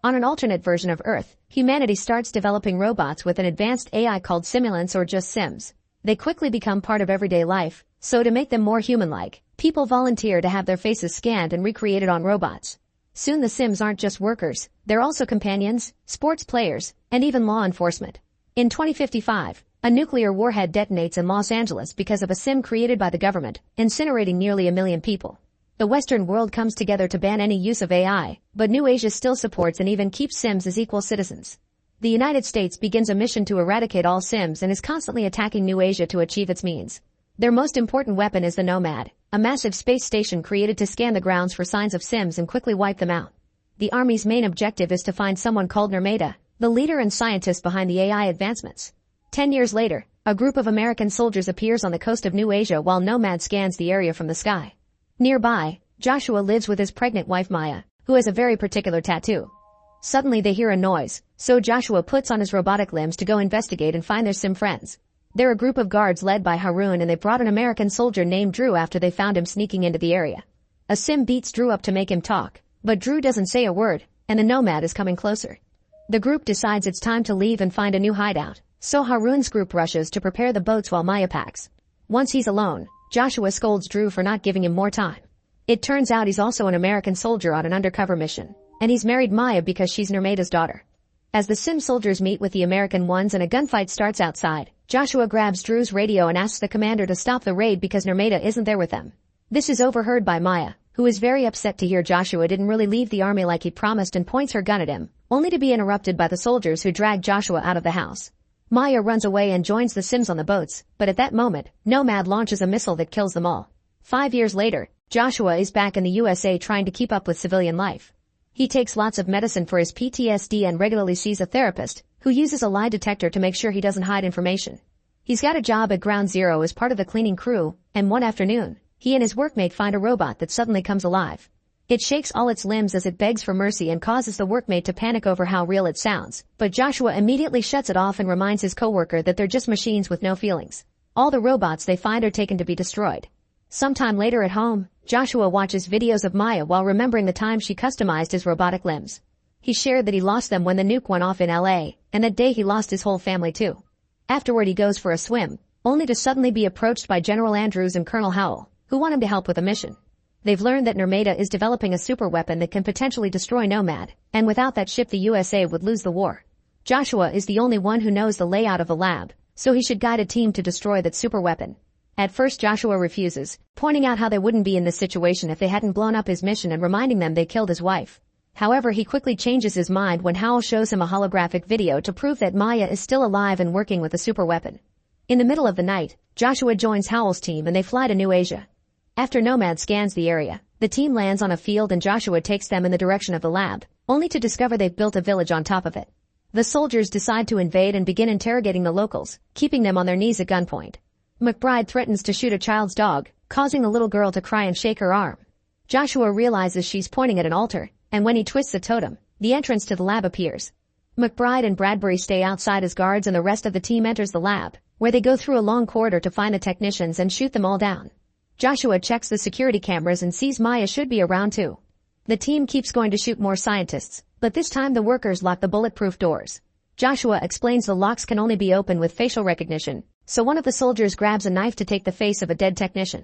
On an alternate version of Earth, humanity starts developing robots with an advanced AI called simulants or just Sims. They quickly become part of everyday life, so to make them more human-like, people volunteer to have their faces scanned and recreated on robots. Soon the Sims aren't just workers, they're also companions, sports players, and even law enforcement. In 2055, a nuclear warhead detonates in Los Angeles because of a Sim created by the government, incinerating nearly 1 million people. The Western world comes together to ban any use of AI, but New Asia still supports and even keeps Sims as equal citizens. The United States begins a mission to eradicate all Sims and is constantly attacking New Asia to achieve its means. Their most important weapon is the Nomad, a massive space station created to scan the grounds for signs of Sims and quickly wipe them out. The Army's main objective is to find someone called Narmada, the leader and scientist behind the AI advancements. 10 years later, a group of American soldiers appears on the coast of New Asia while Nomad scans the area from the sky. Nearby, Joshua lives with his pregnant wife Maya, who has a very particular tattoo. Suddenly they hear a noise, so Joshua puts on his robotic limbs to go investigate and find their Sim friends. They're a group of guards led by Harun and they brought an American soldier named Drew after they found him sneaking into the area. A Sim beats Drew up to make him talk, but Drew doesn't say a word, and the Nomad is coming closer. The group decides it's time to leave and find a new hideout, so Harun's group rushes to prepare the boats while Maya packs. Once he's alone, Joshua scolds Drew for not giving him more time. It turns out he's also an American soldier on an undercover mission, and he's married Maya because she's Narmada's daughter. As the Sim soldiers meet with the American ones and a gunfight starts outside, Joshua grabs Drew's radio and asks the commander to stop the raid because Narmada isn't there with them. This is overheard by Maya, who is very upset to hear Joshua didn't really leave the army like he promised and points her gun at him, only to be interrupted by the soldiers who drag Joshua out of the house. Maya runs away and joins the Sims on the boats, but at that moment, Nomad launches a missile that kills them all. 5 years later, Joshua is back in the USA trying to keep up with civilian life. He takes lots of medicine for his PTSD and regularly sees a therapist, who uses a lie detector to make sure he doesn't hide information. He's got a job at Ground Zero as part of the cleaning crew, and one afternoon, he and his workmate find a robot that suddenly comes alive. It shakes all its limbs as it begs for mercy and causes the workmate to panic over how real it sounds, but Joshua immediately shuts it off and reminds his coworker that they're just machines with no feelings. All the robots they find are taken to be destroyed. Sometime later at home, Joshua watches videos of Maya while remembering the time she customized his robotic limbs. He shared that he lost them when the nuke went off in LA, and that day he lost his whole family too. Afterward he goes for a swim, only to suddenly be approached by General Andrews and Colonel Howell, who want him to help with a mission. They've learned that Narmada is developing a super weapon that can potentially destroy Nomad, and without that ship the USA would lose the war. Joshua is the only one who knows the layout of the lab, so he should guide a team to destroy that super weapon. At first Joshua refuses, pointing out how they wouldn't be in this situation if they hadn't blown up his mission and reminding them they killed his wife. However, he quickly changes his mind when Howell shows him a holographic video to prove that Maya is still alive and working with a super weapon. In the middle of the night, Joshua joins Howell's team and they fly to New Asia. After Nomad scans the area, the team lands on a field and Joshua takes them in the direction of the lab, only to discover they've built a village on top of it. The soldiers decide to invade and begin interrogating the locals, keeping them on their knees at gunpoint. McBride threatens to shoot a child's dog, causing the little girl to cry and shake her arm. Joshua realizes she's pointing at an altar, and when he twists a totem, the entrance to the lab appears. McBride and Bradbury stay outside as guards and the rest of the team enters the lab, where they go through a long corridor to find the technicians and shoot them all down. Joshua checks the security cameras and sees Maya should be around too. The team keeps going to shoot more scientists, but this time the workers lock the bulletproof doors. Joshua explains the locks can only be opened with facial recognition, so one of the soldiers grabs a knife to take the face of a dead technician.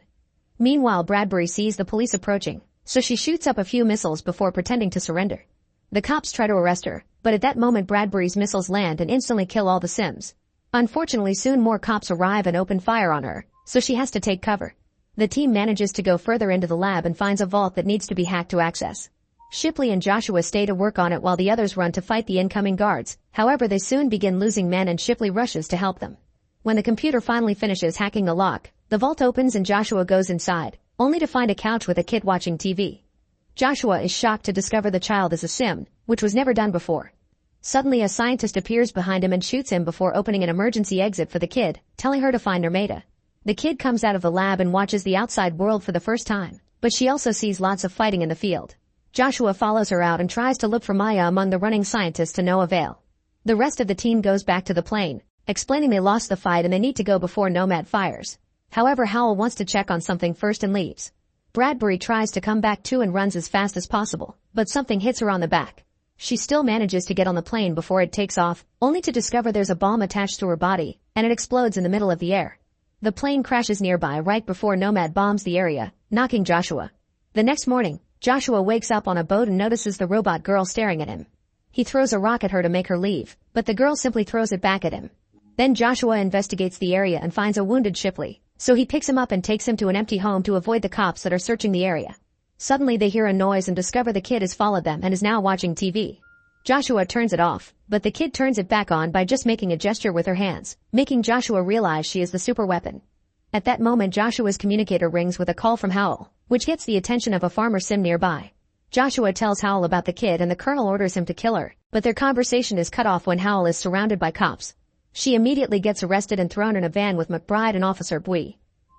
Meanwhile, Bradbury sees the police approaching, so she shoots up a few missiles before pretending to surrender. The cops try to arrest her, but at that moment Bradbury's missiles land and instantly kill all the Sims. Unfortunately, soon more cops arrive and open fire on her, so she has to take cover. The team manages to go further into the lab and finds a vault that needs to be hacked to access. Shipley and Joshua stay to work on it while the others run to fight the incoming guards. However, they soon begin losing men and Shipley rushes to help them. When the computer finally finishes hacking the lock, the vault opens and Joshua goes inside, only to find a couch with a kid watching TV. Joshua is shocked to discover the child is a Sim, which was never done before. Suddenly a scientist appears behind him and shoots him before opening an emergency exit for the kid, telling her to find Narmada. The kid comes out of the lab and watches the outside world for the first time, but she also sees lots of fighting in the field. Joshua follows her out and tries to look for Maya among the running scientists to no avail. The rest of the team goes back to the plane, explaining they lost the fight and they need to go before Nomad fires. However, Howell wants to check on something first and leaves. Bradbury tries to come back too and runs as fast as possible, but something hits her on the back. She still manages to get on the plane before it takes off, only to discover there's a bomb attached to her body, and it explodes in the middle of the air. The plane crashes nearby right before Nomad bombs the area, knocking Joshua. The next morning, Joshua wakes up on a boat and notices the robot girl staring at him. He throws a rock at her to make her leave, but the girl simply throws it back at him. Then Joshua investigates the area and finds a wounded Shipley, so he picks him up and takes him to an empty home to avoid the cops that are searching the area. Suddenly they hear a noise and discover the kid has followed them and is now watching TV. Joshua turns it off, but the kid turns it back on by just making a gesture with her hands, making Joshua realize she is the super weapon. At that moment Joshua's communicator rings with a call from Howell, which gets the attention of a farmer sim nearby. Joshua tells Howell about the kid and the colonel orders him to kill her, but their conversation is cut off when Howell is surrounded by cops. She immediately gets arrested and thrown in a van with McBride and Officer Bui.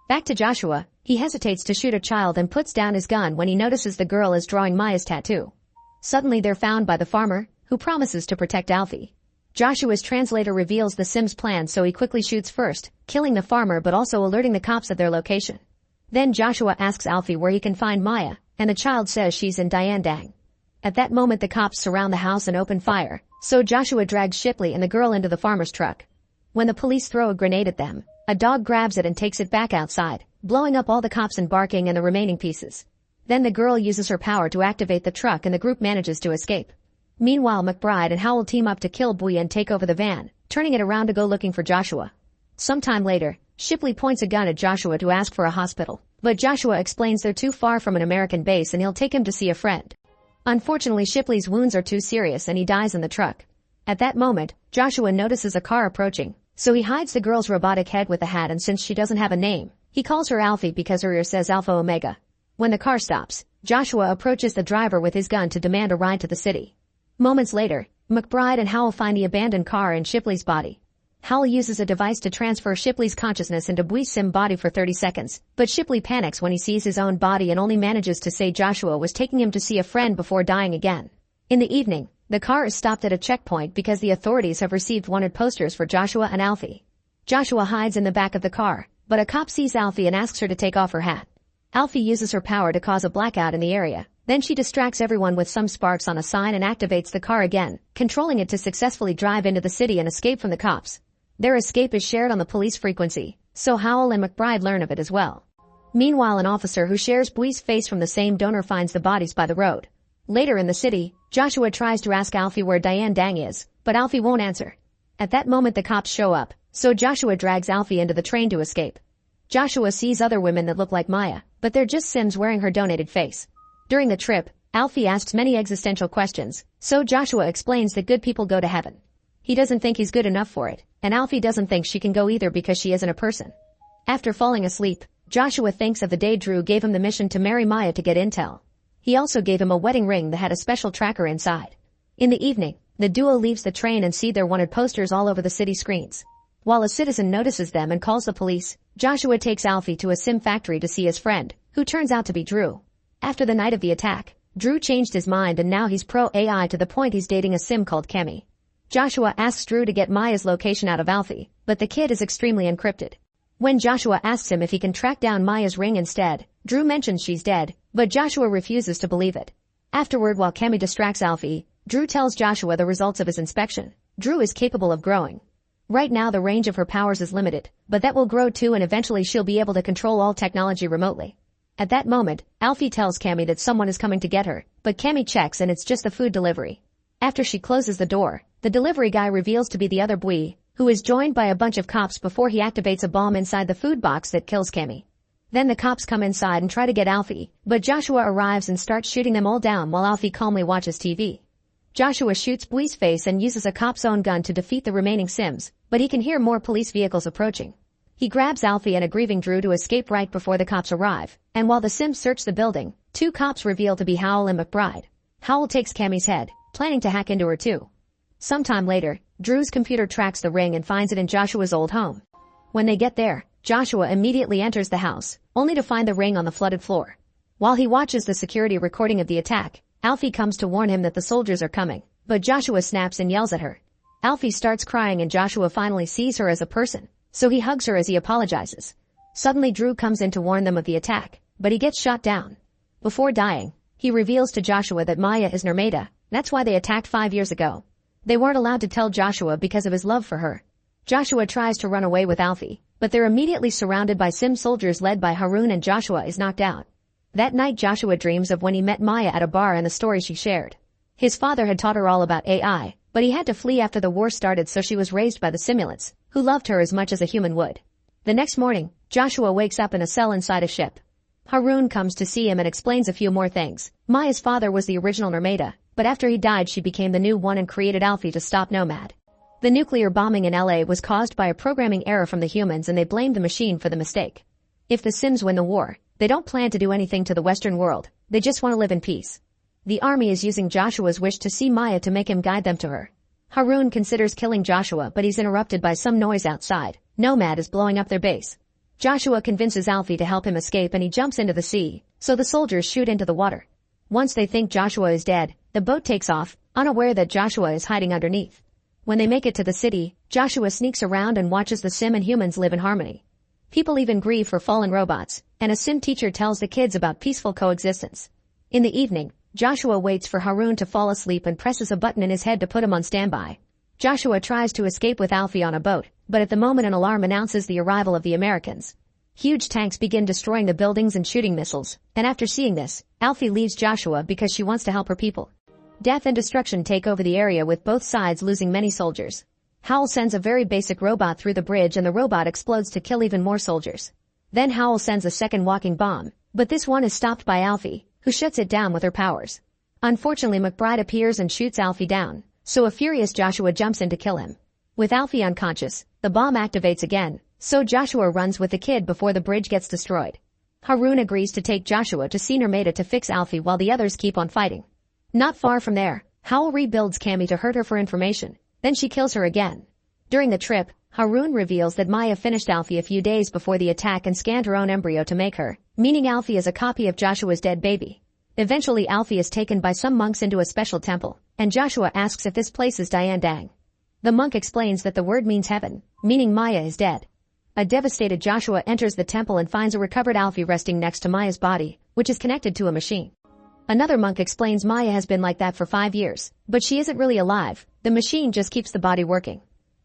Back to Joshua, he hesitates to shoot a child and puts down his gun when he notices the girl is drawing Maya's tattoo. Suddenly they're found by the farmer, who promises to protect Alfie. Joshua's translator reveals the Sim's plan, so he quickly shoots first, killing the farmer but also alerting the cops of their location. Then Joshua asks Alfie where he can find Maya, and the child says she's in Dian Dang. At that moment the cops surround the house and open fire, so Joshua drags Shipley and the girl into the farmer's truck. When the police throw a grenade at them, a dog grabs it and takes it back outside, blowing up all the cops and barking and the remaining pieces. Then the girl uses her power to activate the truck and the group manages to escape. Meanwhile McBride and Howell team up to kill Bui and take over the van, turning it around to go looking for Joshua. Sometime later, Shipley points a gun at Joshua to ask for a hospital, but Joshua explains they're too far from an American base and he'll take him to see a friend. Unfortunately Shipley's wounds are too serious and he dies in the truck. At that moment, Joshua notices a car approaching, so he hides the girl's robotic head with a hat, and since she doesn't have a name, he calls her Alfie because her ear says Alpha Omega. When the car stops, Joshua approaches the driver with his gun to demand a ride to the city. Moments later, McBride and Howell find the abandoned car in Shipley's body. Howell uses a device to transfer Shipley's consciousness into Bui's sim body for 30 seconds, but Shipley panics when he sees his own body and only manages to say Joshua was taking him to see a friend before dying again. In the evening, the car is stopped at a checkpoint because the authorities have received wanted posters for Joshua and Alfie. Joshua hides in the back of the car, but a cop sees Alfie and asks her to take off her hat. Alfie uses her power to cause a blackout in the area. Then she distracts everyone with some sparks on a sign and activates the car again, controlling it to successfully drive into the city and escape from the cops. Their escape is shared on the police frequency, so Howell and McBride learn of it as well. Meanwhile, an officer who shares Bui's face from the same donor finds the bodies by the road. Later in the city, Joshua tries to ask Alfie where Dian Dang is, but Alfie won't answer. At that moment the cops show up, so Joshua drags Alfie into the train to escape. Joshua sees other women that look like Maya, but they're just Sims wearing her donated face. During the trip, Alfie asks many existential questions, so Joshua explains that good people go to heaven. He doesn't think he's good enough for it, and Alfie doesn't think she can go either because she isn't a person. After falling asleep, Joshua thinks of the day Drew gave him the mission to marry Maya to get intel. He also gave him a wedding ring that had a special tracker inside. In the evening, the duo leaves the train and see their wanted posters all over the city screens. While a citizen notices them and calls the police, Joshua takes Alfie to a sim factory to see his friend, who turns out to be Drew. After the night of the attack, Drew changed his mind and now he's pro-AI to the point he's dating a sim called Kemi. Joshua asks Drew to get Maya's location out of Alfie, but the kid is extremely encrypted. When Joshua asks him if he can track down Maya's ring instead, Drew mentions she's dead, but Joshua refuses to believe it. Afterward, while Kemi distracts Alfie, Drew tells Joshua the results of his inspection. Drew is capable of growing. Right now the range of her powers is limited, but that will grow too and eventually she'll be able to control all technology remotely. At that moment, Alfie tells Kemi that someone is coming to get her, but Kemi checks and it's just a food delivery. After she closes the door, the delivery guy reveals to be the other Bui, who is joined by a bunch of cops before he activates a bomb inside the food box that kills Kemi. Then the cops come inside and try to get Alfie, but Joshua arrives and starts shooting them all down while Alfie calmly watches TV. Joshua shoots Bui's face and uses a cop's own gun to defeat the remaining Sims, but he can hear more police vehicles approaching. He grabs Alfie and a grieving Drew to escape right before the cops arrive, and while the Sims search the building, two cops reveal to be Howell and McBride. Howell takes Kemi's head, planning to hack into her too. Sometime later, Drew's computer tracks the ring and finds it in Joshua's old home. When they get there, Joshua immediately enters the house, only to find the ring on the flooded floor. While he watches the security recording of the attack, Alfie comes to warn him that the soldiers are coming, but Joshua snaps and yells at her. Alfie starts crying and Joshua finally sees her as a person, so he hugs her as he apologizes. Suddenly Drew comes in to warn them of the attack, but he gets shot down. Before dying, he reveals to Joshua that Maya is Nirmada, That's why they attacked 5 years ago. They weren't allowed to tell Joshua because of his love for her. Joshua tries to run away with Alfie, but they're immediately surrounded by Sim soldiers led by Haroon, and Joshua is knocked out. That night Joshua dreams of when he met Maya at a bar and the story she shared. His father had taught her all about AI, but he had to flee after the war started, so she was raised by the simulants, who loved her as much as a human would. The next morning, Joshua wakes up in a cell inside a ship. Haroon comes to see him and explains a few more things. Maya's father was the original Narmada, but after he died she became the new one and created Alfie to stop Nomad. The nuclear bombing in LA was caused by a programming error from the humans, and they blamed the machine for the mistake. If the Sims win the war, they don't plan to do anything to the Western world, they just want to live in peace. The army is using Joshua's wish to see Maya to make him guide them to her. Haroon considers killing Joshua, but he's interrupted by some noise outside. Nomad is blowing up their base. Joshua convinces Alfie to help him escape and he jumps into the sea, so the soldiers shoot into the water. Once they think Joshua is dead, the boat takes off, unaware that Joshua is hiding underneath. When they make it to the city, Joshua sneaks around and watches the Sim and humans live in harmony. People even grieve for fallen robots, and a Sim teacher tells the kids about peaceful coexistence. In the evening, Joshua waits for Haroon to fall asleep and presses a button in his head to put him on standby. Joshua tries to escape with Alfie on a boat, but at the moment an alarm announces the arrival of the Americans. Huge tanks begin destroying the buildings and shooting missiles, and after seeing this, Alfie leaves Joshua because she wants to help her people. Death and destruction take over the area, with both sides losing many soldiers. Howl sends a very basic robot through the bridge and the robot explodes to kill even more soldiers. Then Howl sends a second walking bomb, but this one is stopped by Alfie, who shuts it down with her powers. Unfortunately, McBride appears and shoots Alfie down, so a furious Joshua jumps in to kill him. With Alfie unconscious, the bomb activates again, so Joshua runs with the kid before the bridge gets destroyed. Haroon agrees to take Joshua to see Narmada to fix Alfie while the others keep on fighting. Not far from there, Howl rebuilds Cammy to hurt her for information, then she kills her again. During the trip, Haroon reveals that Maya finished Alfie a few days before the attack and scanned her own embryo to make her, meaning Alfie is a copy of Joshua's dead baby. Eventually Alfie is taken by some monks into a special temple, and Joshua asks if this place is Dian Dang. The monk explains that the word means heaven, meaning Maya is dead. A devastated Joshua enters the temple and finds a recovered Alfie resting next to Maya's body, which is connected to a machine. Another monk explains Maya has been like that for 5 years, but she isn't really alive, the machine just keeps the body working.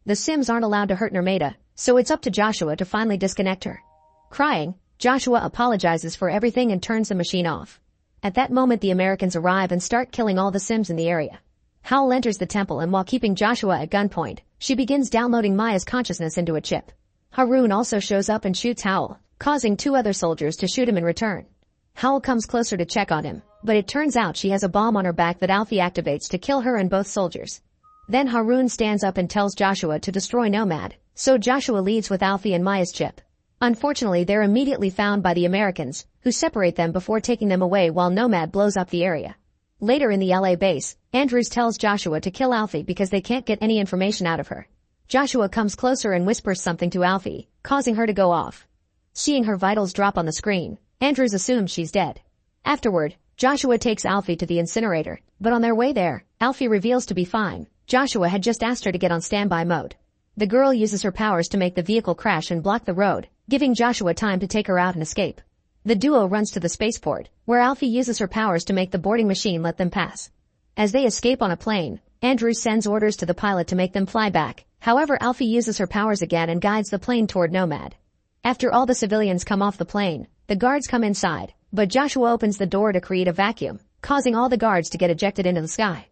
The Sims aren't allowed to hurt Narmada, so it's up to Joshua to finally disconnect her. Crying, Joshua apologizes for everything and turns the machine off. At that moment the Americans arrive and start killing all the Sims in the area. Howl enters the temple, and while keeping Joshua at gunpoint, she begins downloading Maya's consciousness into a chip. Haroon also shows up and shoots Howl, causing 2 other soldiers to shoot him in return. Howl comes closer to check on him, but it turns out she has a bomb on her back that Alfie activates to kill her and both soldiers. Then Haroon stands up and tells Joshua to destroy Nomad, so Joshua leaves with Alfie and Maya's chip. Unfortunately, they're immediately found by the Americans, who separate them before taking them away while Nomad blows up the area. Later in the LA base, Andrews tells Joshua to kill Alfie because they can't get any information out of her. Joshua comes closer and whispers something to Alfie, causing her to go off. Seeing her vitals drop on the screen, Andrews assumes she's dead. Afterward, Joshua takes Alfie to the incinerator, but on their way there, Alfie reveals to be fine. Joshua had just asked her to get on standby mode. The girl uses her powers to make the vehicle crash and block the road, giving Joshua time to take her out and escape. The duo runs to the spaceport, where Alfie uses her powers to make the boarding machine let them pass. As they escape on a plane, Andrews sends orders to the pilot to make them fly back. However, Alfie uses her powers again and guides the plane toward Nomad. After all the civilians come off the plane, the guards come inside, but Joshua opens the door to create a vacuum, causing all the guards to get ejected into the sky.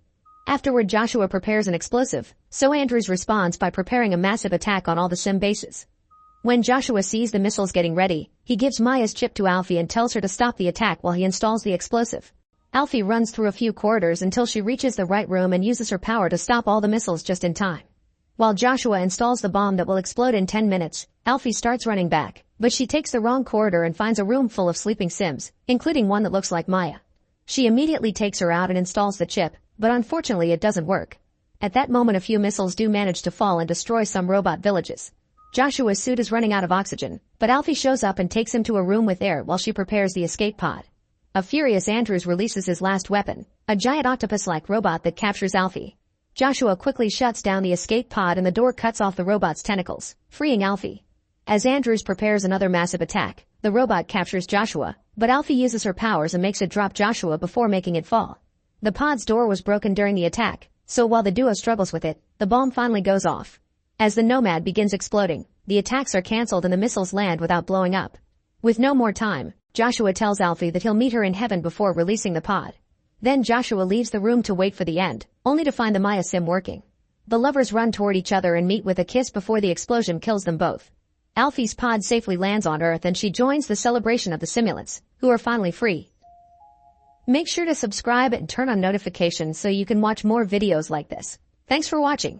Afterward, Joshua prepares an explosive, so Andrews responds by preparing a massive attack on all the Sim bases. When Joshua sees the missiles getting ready, he gives Maya's chip to Alfie and tells her to stop the attack while he installs the explosive. Alfie runs through a few corridors until she reaches the right room and uses her power to stop all the missiles just in time. While Joshua installs the bomb that will explode in 10 minutes, Alfie starts running back, but she takes the wrong corridor and finds a room full of sleeping Sims, including one that looks like Maya. She immediately takes her out and installs the chip, but unfortunately it doesn't work. At that moment a few missiles do manage to fall and destroy some robot villages. Joshua's suit is running out of oxygen, but Alfie shows up and takes him to a room with air while she prepares the escape pod. A furious Andrews releases his last weapon, a giant octopus-like robot that captures Alfie. Joshua quickly shuts down the escape pod and the door cuts off the robot's tentacles, freeing Alfie. As Andrews prepares another massive attack, the robot captures Joshua, but Alfie uses her powers and makes it drop Joshua before making it fall. The pod's door was broken during the attack, so while the duo struggles with it, the bomb finally goes off. As the Nomad begins exploding, the attacks are cancelled and the missiles land without blowing up. With no more time, Joshua tells Alfie that he'll meet her in heaven before releasing the pod. Then Joshua leaves the room to wait for the end, only to find the Maya sim working. The lovers run toward each other and meet with a kiss before the explosion kills them both. Alfie's pod safely lands on Earth and she joins the celebration of the simulants, who are finally free. Make sure to subscribe and turn on notifications so you can watch more videos like this. Thanks for watching.